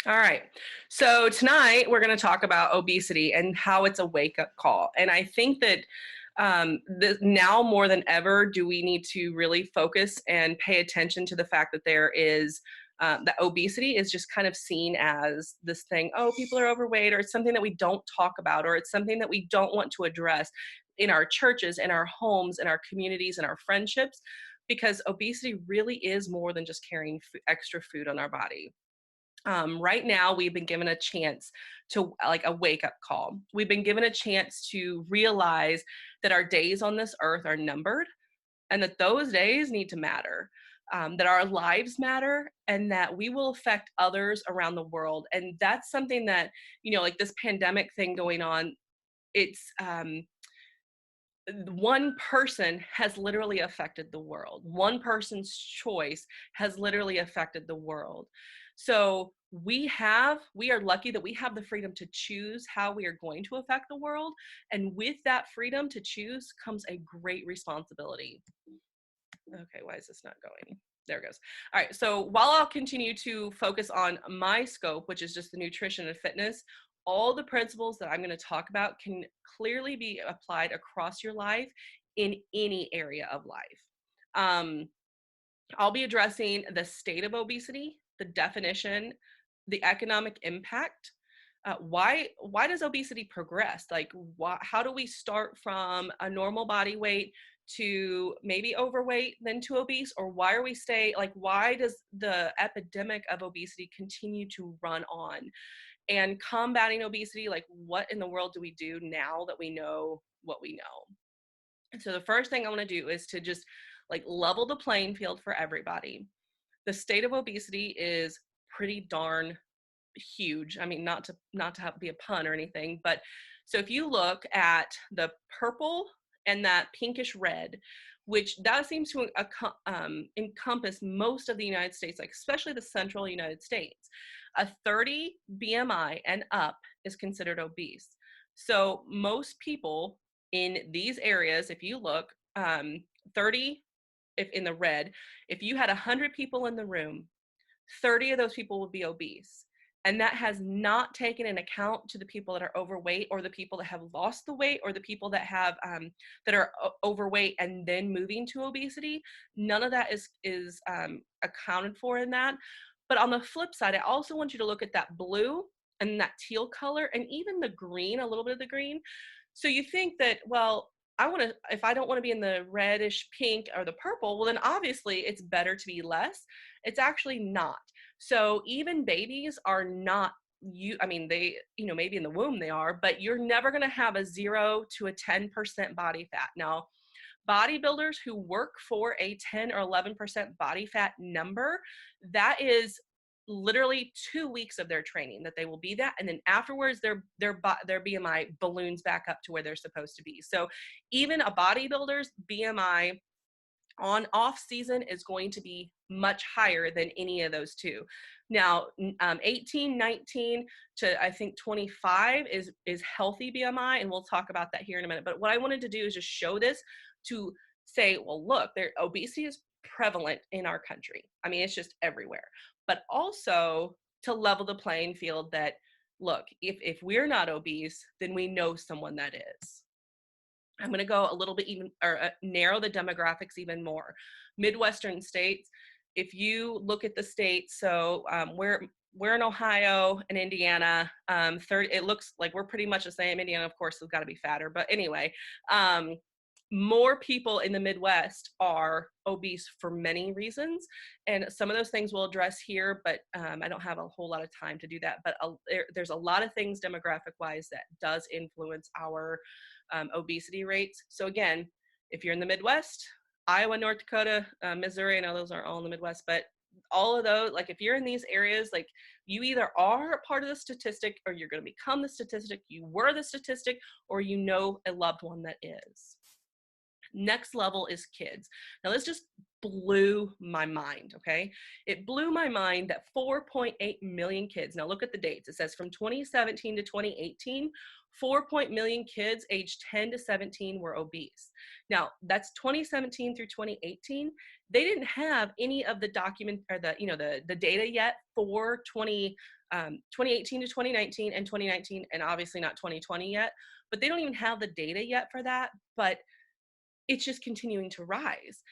All right. So tonight we're going to talk about obesity and how it's a wake up call. And I think that now more than ever, do we need to really focus and pay attention to the fact that there is that obesity is just kind of seen as this thing, oh, people are overweight, or it's something that we don't talk about, or it's something that we don't want to address in our churches, in our homes, in our communities, in our friendships, because obesity really is more than just carrying extra food on our body. Right now we've been given a chance to like a wake up call. We've been given a chance to realize that our days on this earth are numbered and that those days need to matter, that our lives matter, and that we will affect others around the world. And that's something that, like this pandemic thing going on, it's one person has literally affected the world. One person's choice has literally affected the world. So we are lucky that we have the freedom to choose how we are going to affect the world. And with that freedom to choose comes a great responsibility. Okay, why is this not going? There it goes. All right, so while I'll continue to focus on my scope, which is just the nutrition and fitness, all the principles that I'm going to talk about can clearly be applied across your life in any area of life. Um, I'll be addressing the state of obesity, the definition, the economic impact. Why does obesity progress? Like, how do we start from a normal body weight to maybe overweight, then to obese? Or why does the epidemic of obesity continue to run on? And combating obesity, like what in the world do we do now that we know what we know? And so the first thing I want to do is to just like level the playing field for everybody. The state of obesity is pretty darn huge. I mean, not to have be a pun or anything, but so if you look at the purple and that pinkish red, which that seems to encompass most of the United States, like especially the central United States, a 30 BMI and up is considered obese. So most people in these areas, if you look, 30, if in the red, if you had 100 people in the room, 30 of those people would be obese. And that has not taken in account to the people that are overweight, or the people that have lost the weight, or the people that have that are overweight and then moving to obesity. None of that is accounted for in that. But on the flip side, I also want you to look at that blue and that teal color, and even the green, a little bit of the green. So you think that, well, if I don't want to be in the reddish pink or the purple, well, then obviously it's better to be less. It's actually not. So even babies are not I mean, they, maybe in the womb they are, but you're never going to have a 0 to a 10% body fat. Now, bodybuilders who work for a 10 or 11% body fat number, that is literally 2 weeks of their training that they will be that, and then afterwards their BMI balloons back up to where they're supposed to be. So even a bodybuilder's BMI on off season is going to be much higher than any of those two. Now 18, 19 to I think 25 is healthy BMI, and we'll talk about that here in a minute. But what I wanted to do is just show this to say, well, look, obesity is prevalent in our country. I mean, it's just everywhere. But also to level the playing field that, look, if we're not obese, then we know someone that is. I'm going to go a little bit even, or narrow the demographics even more. Midwestern states, if you look at the states, so we're in Ohio and Indiana. It looks like we're pretty much the same. Indiana, of course, has got to be fatter, but anyway, more people in the Midwest are obese for many reasons, and some of those things we'll address here, but I don't have a whole lot of time to do that. But there's a lot of things demographic-wise that does influence our obesity rates. So again, if you're in the Midwest, Iowa, North Dakota, Missouri, I know those aren't all in the Midwest, but all of those, like if you're in these areas, like you either are a part of the statistic, or you're going to become the statistic, you were the statistic, or you know a loved one that is. Next level is kids. Now let's just blew my mind, okay? It blew my mind that 4.8 million kids, now look at the dates. It says from 2017 to 2018, 4 million kids aged 10 to 17 were obese. Now, that's 2017 through 2018. They didn't have any of the document or the data yet for 2018 to 2019 and 2019, and obviously not 2020 yet, but they don't even have the data yet for that. But it's just continuing to rise.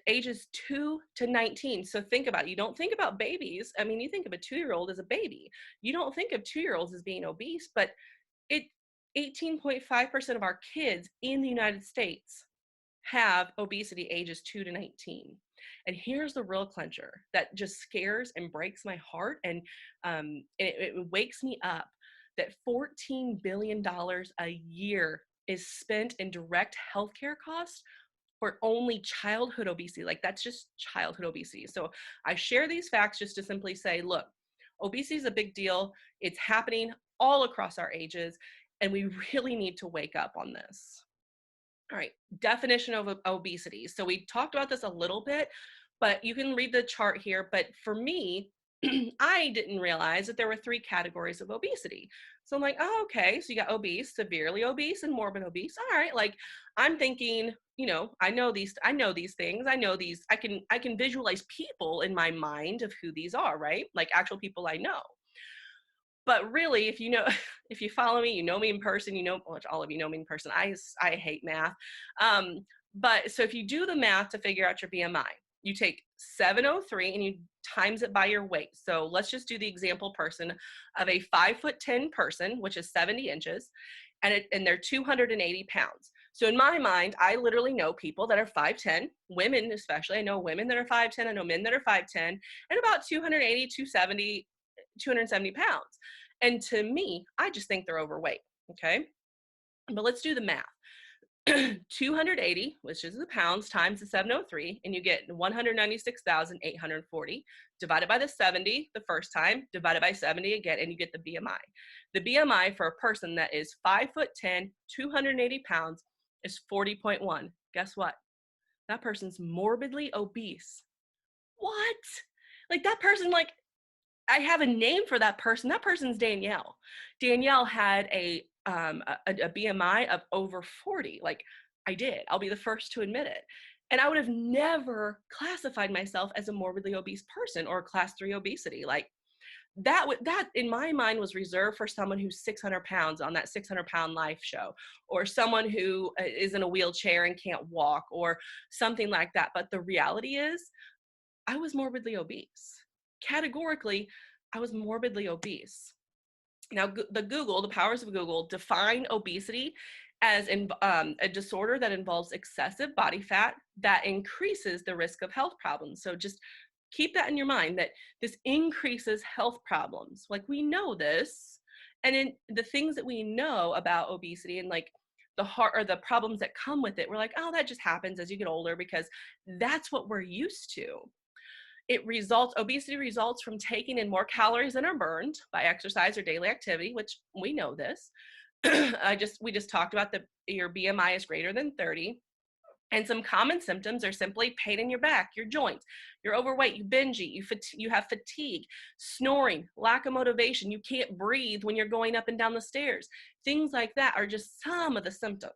Ages 2 to 19. So think about it. You don't think about babies. I mean, you think of a 2-year-old as a baby. You don't think of 2-year-olds as being obese, but 18.5% of our kids in the United States have obesity ages 2 to 19. And here's the real clincher that just scares and breaks my heart, and it wakes me up, that $14 billion a year is spent in direct healthcare costs for only childhood obesity. Like, that's just childhood obesity. So I share these facts just to simply say, look, obesity is a big deal. It's happening all across our ages, and we really need to wake up on this. All right, definition of obesity. So we talked about this a little bit, but you can read the chart here. But for me, I didn't realize that there were 3 categories of obesity. So I'm like, oh, okay. So you got obese, severely obese, and morbid obese. All right. Like, I'm thinking, I know these things. I can visualize people in my mind of who these are, right? Like actual people I know. But really, if you follow me, you know me in person, which all of you know me in person. I hate math. But so if you do the math to figure out your BMI, you take 703 and you times it by your weight. So let's just do the example person of a 5'10" person, which is 70 inches, and they're 280 pounds. So in my mind, I literally know people that are 5'10", women especially. I know women that are 5'10", I know men that are 5'10", and about 280, 270 pounds. And to me, I just think they're overweight, okay? But let's do the math. 280, which is the pounds, times the 703, and you get 196,840, divided by the 70 the first time, divided by 70 again, and you get the BMI. The BMI for a person that is 5'10", 280 pounds is 40.1. Guess what? That person's morbidly obese. What? Like, that person, like, I have a name for that person. That person's Danielle. Danielle had a BMI of over 40. Like, I did. I'll be the first to admit it. And I would have never classified myself as a morbidly obese person or class 3 obesity. Like, that in my mind was reserved for someone who's 600 pounds on that 600-pound life show, or someone who is in a wheelchair and can't walk, or something like that. But the reality is, I was morbidly obese. Categorically, I was morbidly obese. Now, the powers of Google define obesity as a disorder that involves excessive body fat that increases the risk of health problems. So just keep that in your mind, that this increases health problems. Like, we know this, and in the things that we know about obesity and like the heart or the problems that come with it, we're like, oh, that just happens as you get older, because that's what we're used to. Obesity results from taking in more calories than are burned by exercise or daily activity, which we know this. We just talked about your BMI is greater than 30. And some common symptoms are simply pain in your back, your joints, you're overweight, you binge eat, you have fatigue, snoring, lack of motivation, you can't breathe when you're going up and down the stairs. Things like that are just some of the symptoms.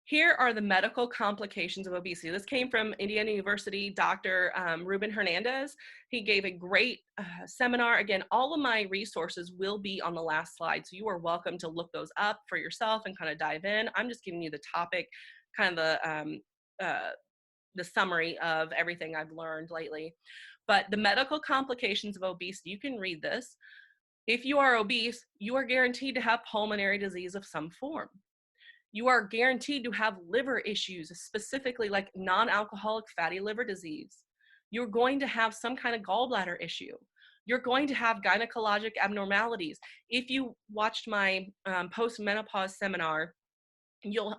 Here are the medical complications of obesity. This came from Indiana University, Dr. Ruben Hernandez. He gave a great seminar. Again, all of my resources will be on the last slide, so you are welcome to look those up for yourself and kind of dive in. I'm just giving you the topic, kind of the summary of everything I've learned lately. But the medical complications of obesity, you can read this. If you are obese, you are guaranteed to have pulmonary disease of some form. You are guaranteed to have liver issues, specifically like non-alcoholic fatty liver disease. You're going to have some kind of gallbladder issue. You're going to have gynecologic abnormalities. If you watched my post-menopause seminar, you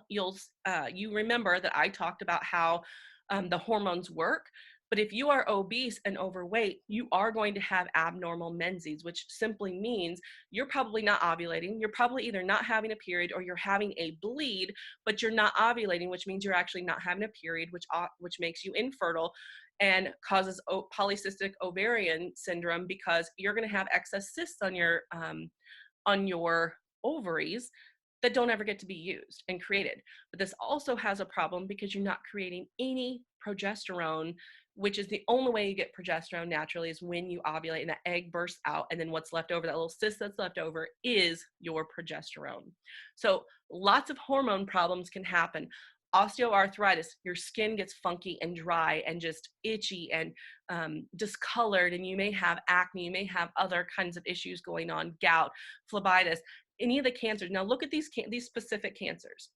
remember that I talked about how the hormones work. But if you are obese and overweight, you are going to have abnormal menses, which simply means you're probably not ovulating. You're probably either not having a period or you're having a bleed, but you're not ovulating, which means you're actually not having a period, which makes you infertile and causes polycystic ovarian syndrome, because you're going to have excess cysts on your ovaries that don't ever get to be used and created. But this also has a problem because you're not creating any progesterone, which is the only way you get progesterone naturally, is when you ovulate and that egg bursts out, and then what's left over, that little cyst that's left over, is your progesterone. So lots of hormone problems can happen. Osteoarthritis, your skin gets funky and dry and just itchy and discolored, and you may have acne, you may have other kinds of issues going on, gout, phlebitis, any of the cancers. Now look at these specific cancers.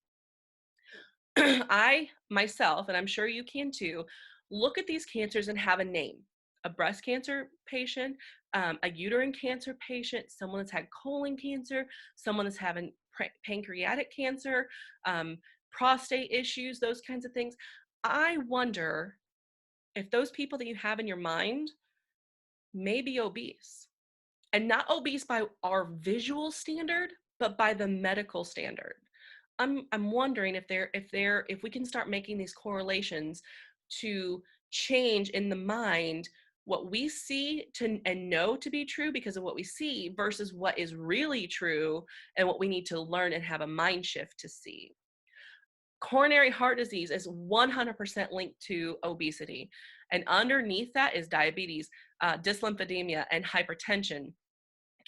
I myself, and I'm sure you can too, look at these cancers and have a name. A breast cancer patient, a uterine cancer patient, someone that's had colon cancer, someone that's having pancreatic cancer, prostate issues, those kinds of things. I wonder if those people that you have in your mind may be obese, and not obese by our visual standard, but by the medical standard. I'm wondering if we can start making these correlations to change in the mind what we see and know to be true because of what we see versus what is really true and what we need to learn and have a mind shift to see. Coronary heart disease is 100% linked to obesity, and underneath that is diabetes, dyslipidemia, and hypertension.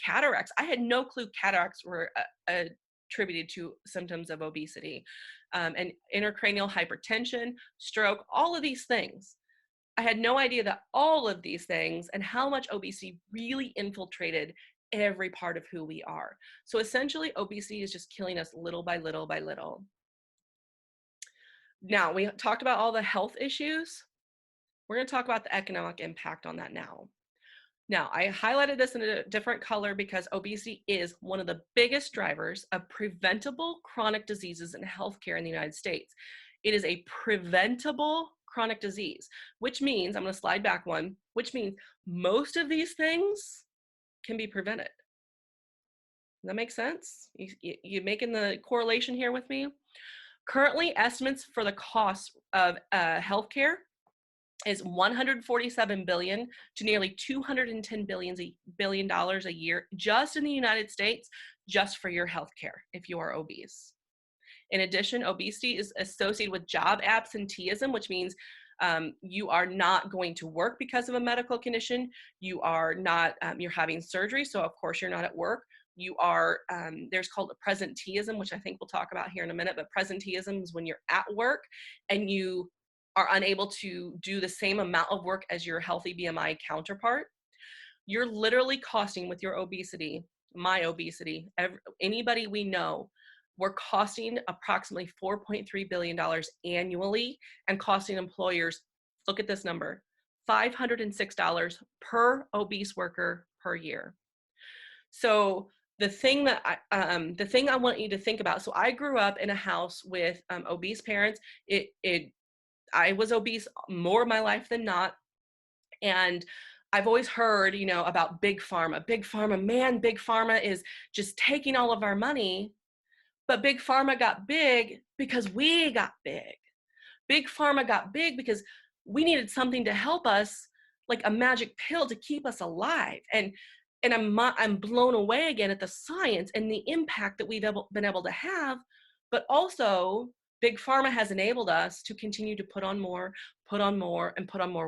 Cataracts, I had no clue cataracts were attributed to symptoms of obesity, and intracranial hypertension, stroke, all of these things. I had no idea that all of these things and how much obesity really infiltrated every part of who we are. So essentially, obesity is just killing us little by little by little. Now, we talked about all the health issues. We're going to talk about the economic impact on that now. Now, I highlighted this in a different color because obesity is one of the biggest drivers of preventable chronic diseases in healthcare in the United States. It is a preventable chronic disease, which means, I'm going to slide back one, which means most of these things can be prevented. Does that make sense? You making the correlation here with me? Currently, estimates for the cost of healthcare is $147 billion to nearly $210 billion a year just in the United States, just for your healthcare if you are obese. In addition, obesity is associated with job absenteeism, which means you are not going to work because of a medical condition. You are not, you're having surgery, so of course you're not at work. You are, there's called a presenteeism, which I think we'll talk about here in a minute, but presenteeism is when you're at work and you are unable to do the same amount of work as your healthy BMI counterpart. You're literally costing, with your obesity, my obesity, anybody we know, we're costing approximately $4.3 billion annually and costing employers, look at this number, $506 per obese worker per year. So the thing I want you to think about, so I grew up in a house with obese parents. I was obese more of my life than not. And I've always heard, about big pharma. Big pharma, man, big pharma is just taking all of our money. But big pharma got big because we got big. Big pharma got big because we needed something to help us, like a magic pill to keep us alive. And I'm blown away again at the science and the impact that we've been able to have, but also big pharma has enabled us to continue to put on more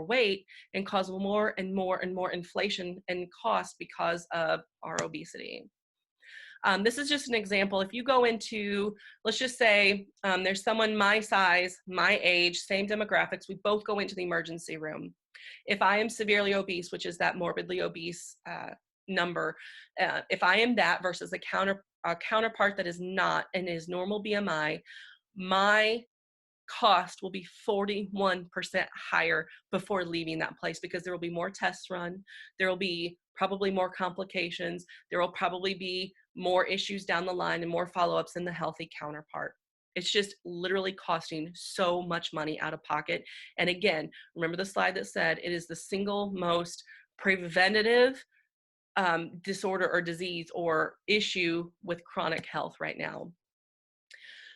weight and cause more and more and more inflation and cost because of our obesity. This is just an example. If you go into, let's just say there's someone my size, my age, same demographics, we both go into the emergency room. If I am severely obese, which is that morbidly obese number, if I am that versus a counterpart that is not and is normal BMI, my cost will be 41% higher before leaving that place because there will be more tests run. There will be probably more complications. There will probably be more issues down the line and more follow-ups in the healthy counterpart. It's just literally costing so much money out of pocket. And again, remember the slide that said it is the single most preventative disorder or disease or issue with chronic health right now.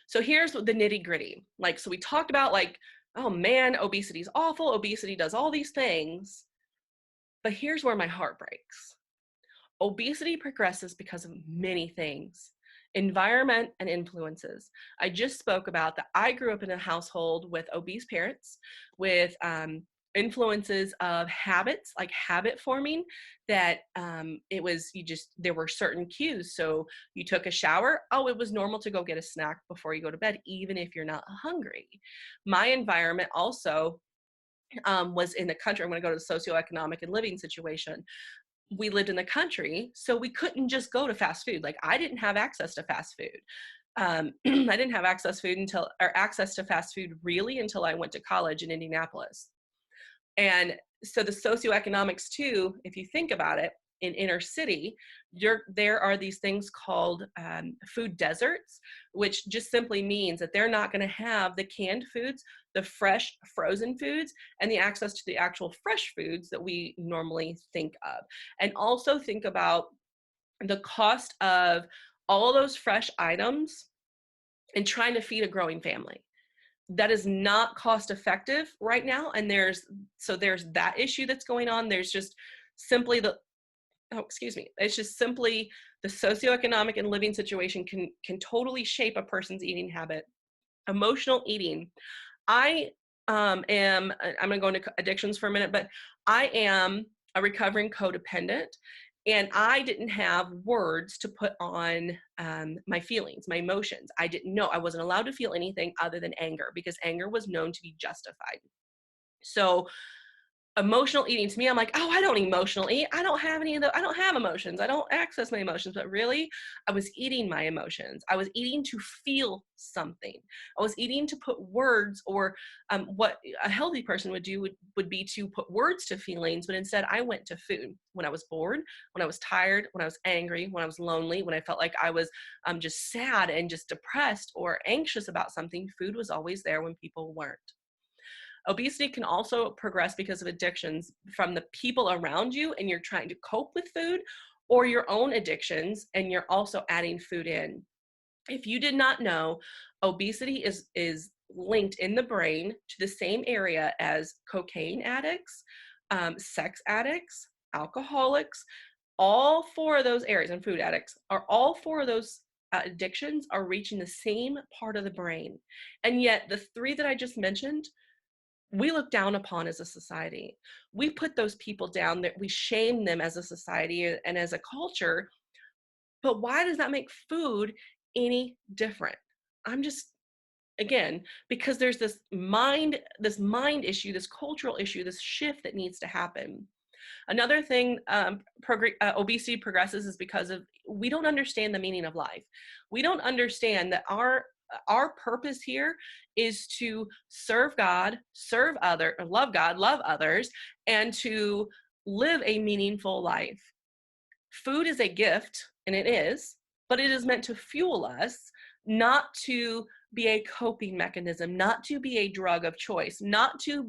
So here's the nitty gritty. Like, so we talked about like, oh man, obesity is awful. Obesity does all these things. But here's where my heart breaks. Obesity progresses because of many things, environment and influences. I just spoke about that I grew up in a household with obese parents, with influences of habits, like habit forming, that it was, there were certain cues. So you took a shower, oh, it was normal to go get a snack before you go to bed, even if you're not hungry. My environment also was in the country. I'm going to go to the socioeconomic and living situation. We lived in the country, so we couldn't just go to fast food. Like, I didn't have access to fast food. I didn't have access to fast food really until I went to college in Indianapolis. And so the socioeconomics too, if you think about it, in inner city, there are these things called food deserts, which just simply means that they're not going to have the canned foods, the fresh frozen foods, and the access to the actual fresh foods that we normally think of. And also think about the cost of all those fresh items and trying to feed a growing family. That is not cost effective right now. And there's that issue that's going on. There's just simply it's just simply the socioeconomic and living situation can totally shape a person's eating habit. Emotional eating. I'm going to go into addictions for a minute, but I am a recovering codependent, and I didn't have words to put on my feelings, my emotions. I didn't know. I wasn't allowed to feel anything other than anger, because anger was known to be justified. So emotional eating, to me, I'm like, oh, I don't emotionally eat. I don't have emotions. I don't access my emotions. But really, I was eating my emotions. I was eating to feel something. I was eating to put words, or what a healthy person would do would be to put words to feelings. But instead, I went to food. When I was bored, when I was tired, when I was angry, when I was lonely, when I felt like I was just sad and just depressed or anxious about something, food was always there when people weren't. Obesity can also progress because of addictions from the people around you, and you're trying to cope with food, or your own addictions, and you're also adding food in. If you did not know, obesity is linked in the brain to the same area as cocaine addicts, sex addicts, alcoholics. All four of those areas, and food addicts, are all four of those addictions are reaching the same part of the brain. And yet the three that I just mentioned, we look down upon as a society. We put those people down, that we shame them as a society and as a culture. But why does that make food any different? I'm just, again, because there's this mind issue, this cultural issue, this shift that needs to happen. Another thing obesity progresses is because of, we don't understand the meaning of life. We don't understand that our purpose here is to serve God, love God, love others, and to live a meaningful life. Food is a gift, and it is, but it is meant to fuel us, not to be a coping mechanism, not to be a drug of choice, not to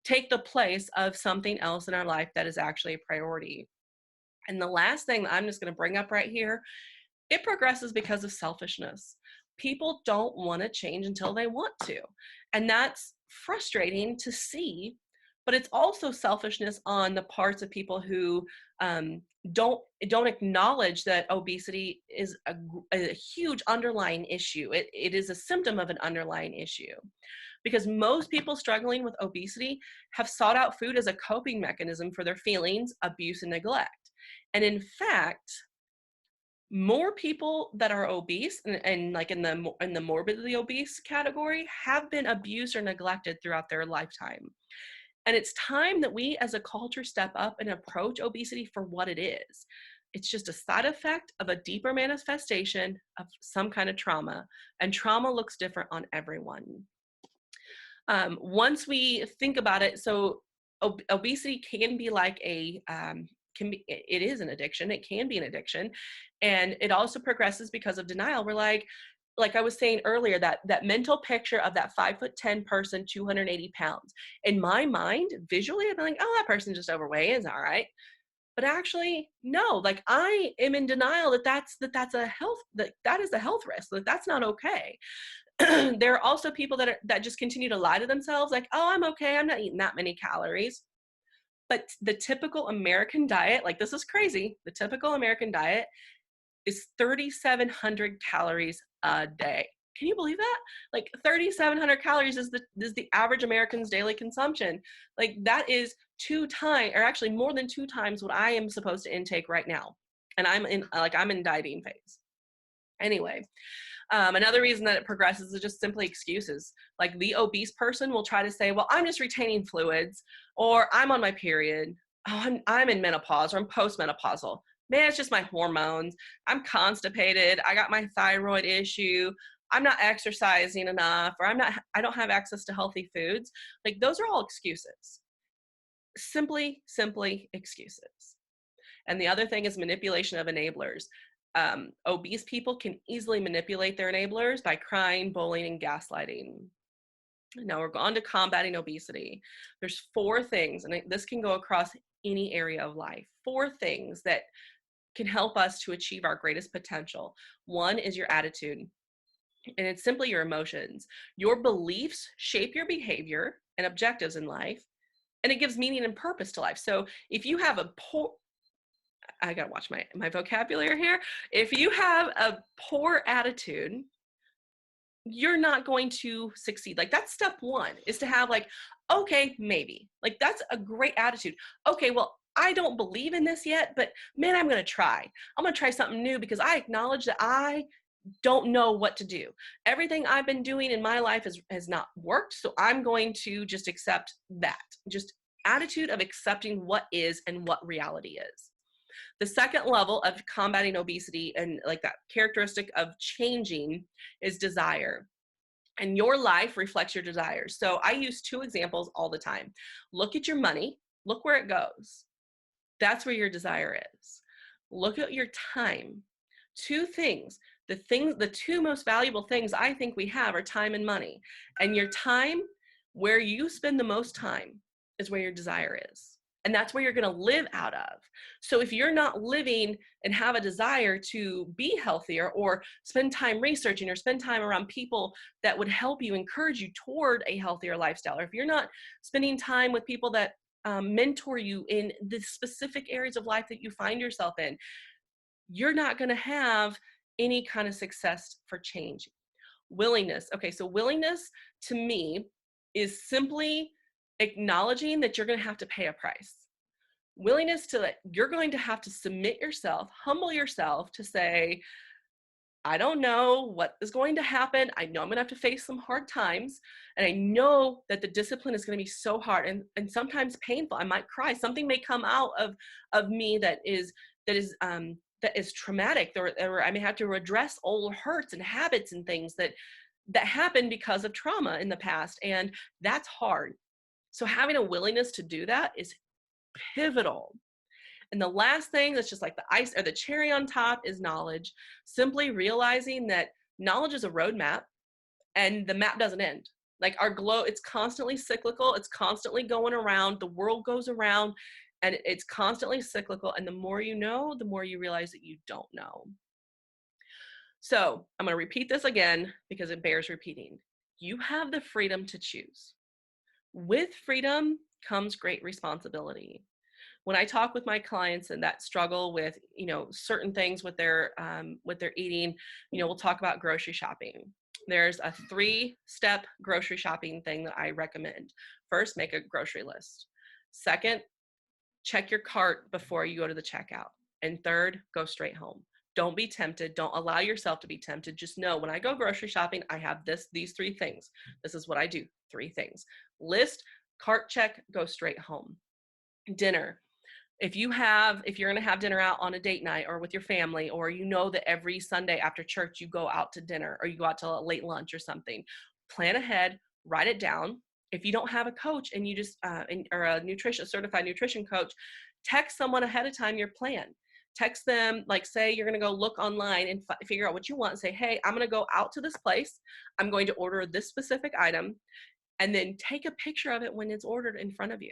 take the place of something else in our life that is actually a priority. And the last thing that I'm just going to bring up right here, it progresses because of selfishness. People don't want to change until they want to. And that's frustrating to see, but it's also selfishness on the parts of people who don't acknowledge that obesity is a huge underlying issue. It is a symptom of an underlying issue. Because most people struggling with obesity have sought out food as a coping mechanism for their feelings, abuse, and neglect. And in fact, more people that are obese and like in the morbidly obese category have been abused or neglected throughout their lifetime. And it's time that we as a culture step up and approach obesity for what it is. It's just a side effect of a deeper manifestation of some kind of trauma, and trauma looks different on everyone. Once we think about it, so obesity can be like it is an addiction. It can be an addiction. And it also progresses because of denial. We're like, like I was saying earlier, that mental picture of that 5'10" person, 280 pounds. In my mind, visually, I'd be like, oh, that person's just overweight, it's all right. But actually, no, like I am in denial that's a health, that is a health risk. Like that's not okay. There are also people that just continue to lie to themselves, like, oh, I'm okay, I'm not eating that many calories. But the typical American diet, like this is crazy, the typical American diet is 3,700 calories a day. Can you believe that? Like 3,700 calories is the average American's daily consumption. Like that is 2 times, or actually more than 2 times what I am supposed to intake right now. And I'm in dieting phase. Anyway, another reason that it progresses is just simply excuses. Like the obese person will try to say, well, I'm just retaining fluids, or I'm on my period. Oh, I'm in menopause, or I'm postmenopausal. Man, it's just my hormones. I'm constipated. I got my thyroid issue. I'm not exercising enough, or I don't have access to healthy foods. Like those are all excuses. Simply excuses. And the other thing is manipulation of enablers. Obese people can easily manipulate their enablers by crying, bullying, and gaslighting. Now we're on to combating obesity. There's 4 things, and this can go across any area of life. 4 things that can help us to achieve our greatest potential. One is your attitude, and it's simply your emotions. Your beliefs shape your behavior and objectives in life, and it gives meaning and purpose to life. So if you have I gotta watch my vocabulary here. If you have a poor attitude, you're not going to succeed. Like that's step 1, is to have like, okay, maybe. Like that's a great attitude. Okay, well, I don't believe in this yet, but man, I'm gonna try. I'm gonna try something new because I acknowledge that I don't know what to do. Everything I've been doing in my life has not worked, so I'm going to just accept that. Just attitude of accepting what is and what reality is. The second level of combating obesity and like that characteristic of changing is desire. And your life reflects your desires. So I use 2 examples all the time. Look at your money, look where it goes. That's where your desire is. Look at your time. 2 things. The 2 most valuable things I think we have are time and money. And your time, where you spend the most time, is where your desire is. And that's where you're going to live out of. So if you're not living and have a desire to be healthier, or spend time researching, or spend time around people that would help you, encourage you toward a healthier lifestyle, or if you're not spending time with people that mentor you in the specific areas of life that you find yourself in, you're not going to have any kind of success for change. Willingness. Okay, so willingness to me is simply acknowledging that you're going to have to pay a price. Willingness to you're going to have to submit yourself, humble yourself to say, I don't know what is going to happen. I know I'm going to have to face some hard times. And I know that the discipline is going to be so hard and sometimes painful. I might cry. Something may come out of me that is traumatic, or I may have to address old hurts and habits and things that happened because of trauma in the past. And that's hard. So having a willingness to do that is pivotal. And the last thing that's just like the ice or the cherry on top is knowledge. Simply realizing that knowledge is a roadmap and the map doesn't end. Like our globe, it's constantly cyclical. It's constantly going around. The world goes around and it's constantly cyclical. And the more you know, the more you realize that you don't know. So I'm going to repeat this again because it bears repeating. You have the freedom to choose. With freedom comes great responsibility. When I talk with my clients and that struggle with, certain things with their eating, we'll talk about grocery shopping. There's a 3-step grocery shopping thing that I recommend. First, make a grocery list. Second, check your cart before you go to the checkout. And third, go straight home. Don't be tempted. Don't allow yourself to be tempted. Just know when I go grocery shopping, I have these 3 things. This is what I do. 3 things. List, cart check, go straight home. Dinner. If you're going to have dinner out on a date night or with your family, or that every Sunday after church you go out to dinner or you go out to a late lunch or something, plan ahead, write it down. If you don't have a coach and you just or a certified nutrition coach, text someone ahead of time your plan. text them, like say you're going to go look online and figure out what you want and say, hey, I'm going to go out to this place. I'm going to order this specific item, and then take a picture of it when it's ordered in front of you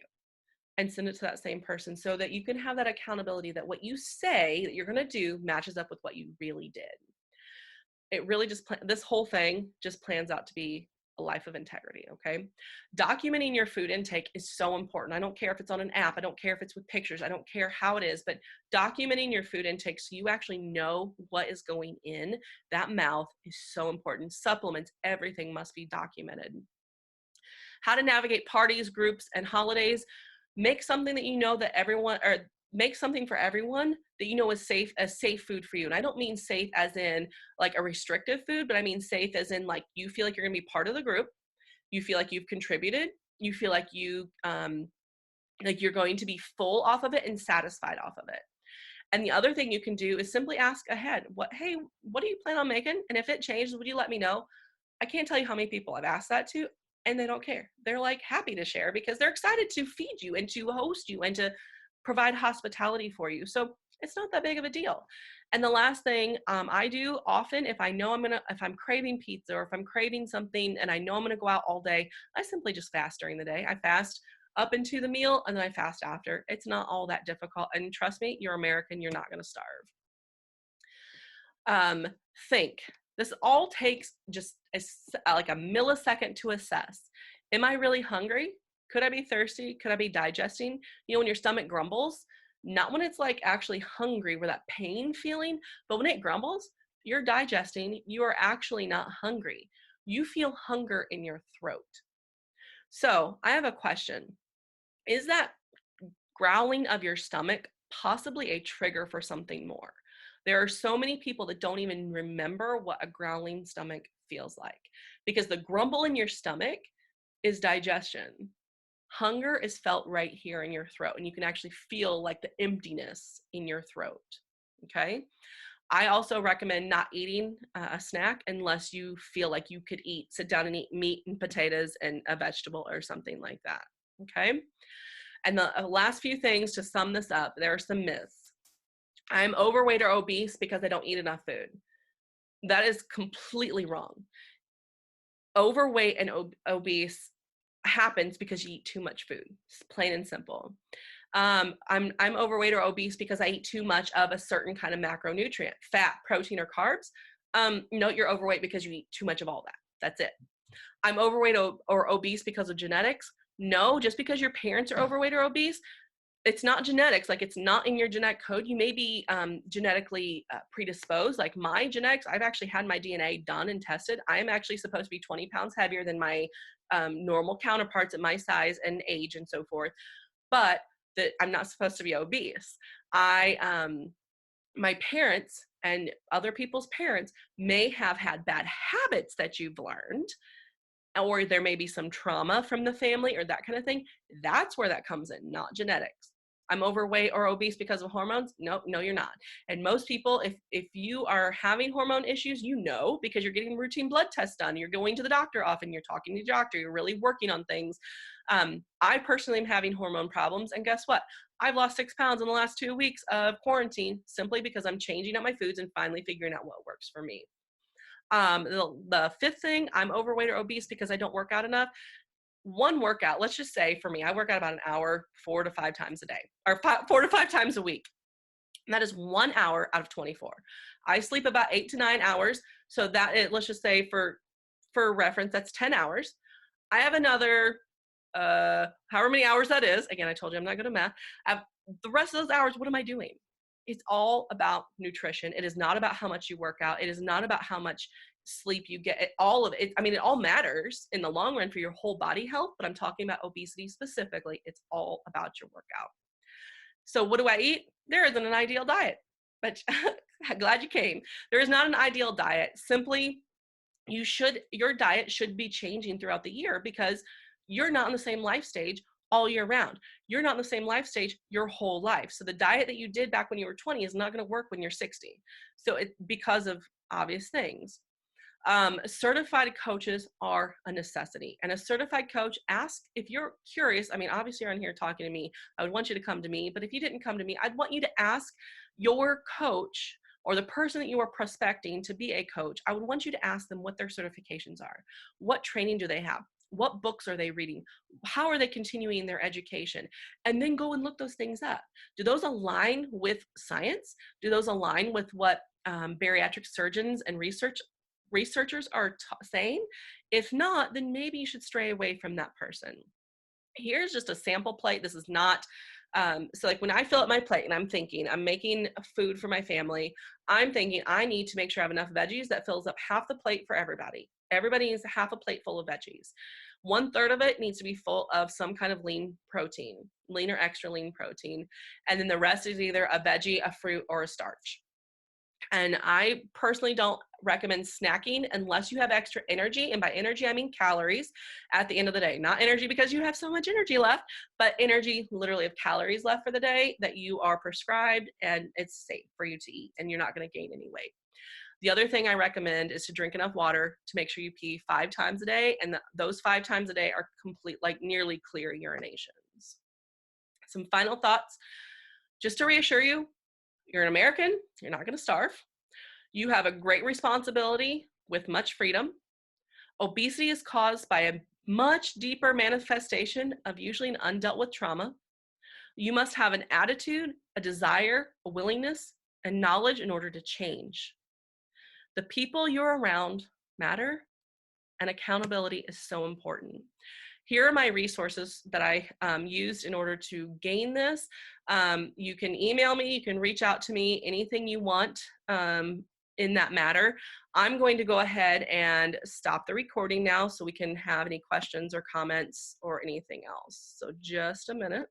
and send it to that same person so that you can have that accountability that what you say that you're going to do matches up with what you really did. It really just, this whole thing just plans out to be a life of integrity, okay? Documenting your food intake is so important. I don't care if it's on an app. I don't care if it's with pictures. I don't care how it is, but documenting your food intake so you actually know what is going in that mouth is so important. Supplements, everything must be documented. How to navigate parties, groups, and holidays. Make something that you know that everyone, or make something for everyone that you know is safe, as safe food for you. And I don't mean safe as in like a restrictive food, but I mean safe as in like you feel like you're gonna be part of the group, you feel like you've contributed, you feel like you like you're going to be full off of it and satisfied off of it. And the other thing you can do is simply ask ahead, hey, what do you plan on making? And if it changes, would you let me know? I can't tell you how many people I've asked that to, and they don't care. They're like happy to share because they're excited to feed you and to host you and to provide hospitality for you. So it's not that big of a deal. And the last thing I do often, if I know if I'm craving pizza or if I'm craving something and I know I'm gonna go out all day, I simply just fast during the day. I fast up into the meal and then I fast after. It's not all that difficult. And trust me, you're American, you're not gonna starve. Think. This all takes just like a millisecond to assess. Am I really hungry? Could I be thirsty? Could I be digesting? You know, when your stomach grumbles, not when it's like actually hungry, where that pain feeling, but when it grumbles, you're digesting, you are actually not hungry. You feel hunger in your throat. So I have a question. Is that growling of your stomach possibly a trigger for something more? There are so many people that don't even remember what a growling stomach feels like, because the grumble in your stomach is digestion. Hunger is felt right here in your throat, and you can actually feel like the emptiness in your throat, okay? I also recommend not eating a snack unless you feel like you could sit down and eat meat and potatoes and a vegetable or something like that, okay? And the last few things to sum this up, there are some myths. I'm overweight or obese because I don't eat enough food. That is completely wrong. Overweight and obese happens because you eat too much food. It's plain and simple. I'm overweight or obese because I eat too much of a certain kind of macronutrient, fat, protein, or carbs. No, you're overweight because you eat too much of all that. That's it. I'm overweight or obese because of genetics. No, just because your parents are overweight or obese, it's not genetics. Like, it's not in your genetic code. You may be genetically predisposed. Like my genetics, I've actually had my DNA done and tested. I am actually supposed to be 20 pounds heavier than my normal counterparts at my size and age and so forth. But that I'm not supposed to be obese. My parents and other people's parents may have had bad habits that you've learned, or there may be some trauma from the family or that kind of thing. That's where that comes in, not genetics. I'm overweight or obese because of hormones? No, you're not. And most people, if you are having hormone issues, you know, because you're getting routine blood tests done, you're going to the doctor often, you're talking to the doctor, you're really working on things. I personally am having hormone problems, and guess what? I've lost 6 pounds in the last 2 weeks of quarantine simply because I'm changing up my foods and finally figuring out what works for me. The fifth thing, I'm overweight or obese because I don't work out enough. One workout, let's just say for me, I work out about an hour, 4 to 5 times a day, or 4 to 5 times a week. And that is 1 hour out of 24. I sleep about 8 to 9 hours. So let's just say for reference, that's 10 hours. I have another, however many hours that is. Again, I told you I'm not good at math. The rest of those hours, what am I doing? It's all about nutrition. It is not about how much you work out. It is not about how much sleep you get. All of it. I mean, it all matters in the long run for your whole body health, but I'm talking about obesity specifically. It's all about your workout. So what do I eat? There isn't an ideal diet, but glad you came. There is not an ideal diet. Simply, your diet should be changing throughout the year because you're not in the same life stage all year round. You're not in the same life stage your whole life. So the diet that you did back when you were 20 is not going to work when you're 60. So it's because of obvious things. Certified coaches are a necessity. And a certified coach, if you're curious, I mean, obviously you're on here talking to me, I would want you to come to me, but if you didn't come to me, I'd want you to ask Your coach or the person that you are prospecting to be a coach, I would want you to ask them what their certifications are. What training do they have? What books are they reading? How are they continuing their education? And then go and look those things up. Do those align with science? Do those align with what bariatric surgeons and researchers are saying? If not, then maybe you should stray away from that person. Here's just a sample plate. This is not, so like when I fill up my plate and I'm thinking, I'm making food for my family, I'm thinking I need to make sure I have enough veggies that fills up half the plate for everybody. Everybody needs half a plate full of veggies. 1/3 of it needs to be full of some kind of lean protein, lean or extra lean protein. And then the rest is either a veggie, a fruit, or a starch. And I personally don't recommend snacking unless you have extra energy. And by energy, I mean calories at the end of the day. Not energy because you have so much energy left, but energy literally of calories left for the day that you are prescribed and it's safe for you to eat and you're not going to gain any weight. The other thing I recommend is to drink enough water to make sure you pee 5 times a day. And those 5 times a day are complete, like nearly clear urinations. Some final thoughts, just to reassure you, you're an American, you're not going to starve. You have a great responsibility with much freedom. Obesity is caused by a much deeper manifestation of usually an undealt with trauma. You must have an attitude, a desire, a willingness, and knowledge in order to change. The people you're around matter, and accountability is so important. Here are my resources that I used in order to gain this. You can email me, you can reach out to me, anything you want in that matter. I'm going to go ahead and stop the recording now so we can have any questions or comments or anything else. So just a minute.